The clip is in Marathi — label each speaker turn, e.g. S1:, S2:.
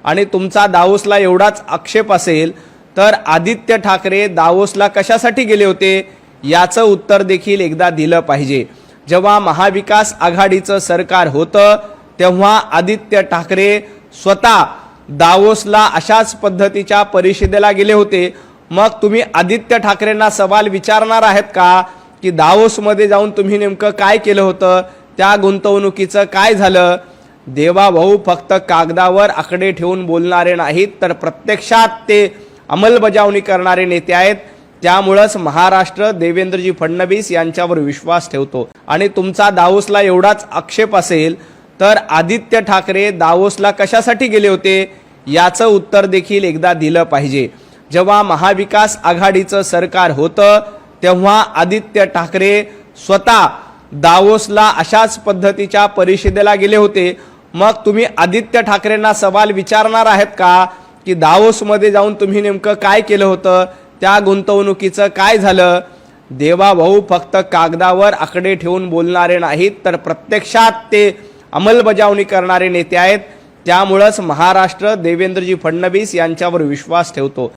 S1: आणि तुमचा दावोसला एवढाच आक्षेप असेल तर आदित्य ठाकरे दावोसला कशासाठी गेले होते याचं उत्तर देखील एकदा दिलं पाहिजे। जेव्हा महाविकास आघाडीचं सरकार होतं तेव्हा आदित्य ठाकरे स्वतः दावोसला अशाच पद्धतीच्या परिषदेला गेले होते। मग तुम्ही आदित्य ठाकरेंना सवाल विचारणार आहेत का की दावोसमध्ये जाऊन तुम्ही नेमकं काय केलं होतं, त्या गुंतवणुकीचं काय झालं? देवाभाऊ फक्त कागदावर आकडे ठेवून बोलणारे नाहीत तर प्रत्यक्षात ते अंमलबजावणी करणारे नेते आहेत। त्यामुळेच महाराष्ट्र देवेंद्रजी फडणवीस यांच्यावर विश्वास ठेवतो। आणि तुमचा दावोसला एवढाच आक्षेप असेल तर आदित्य ठाकरे दावोसला कशासाठी गेले होते याचं उत्तर देखील एकदा दिलं पाहिजे। जेव्हा महाविकास आघाडीचं सरकार होतं तेव्हा आदित्य ठाकरे स्वतः दावोसला अशाच पद्धतीच्या परिषदेला गेले होते। मग तुम्ही आदित्य ठाकरेंना सवाल विचारणार आहेत का की दावोसमध्ये जाऊन तुम्ही नेमकं काय केलं होतं, त्या गुंतवणुकीचं काय झालं? देवाभाऊ फक्त कागदावर आकडे ठेवून बोलणारे नाहीत तर प्रत्यक्षात ते अंमलबजावणी करणारे नेते आहेत। त्यामुळेच महाराष्ट्र देवेंद्रजी फडणवीस यांच्यावर विश्वास ठेवतो।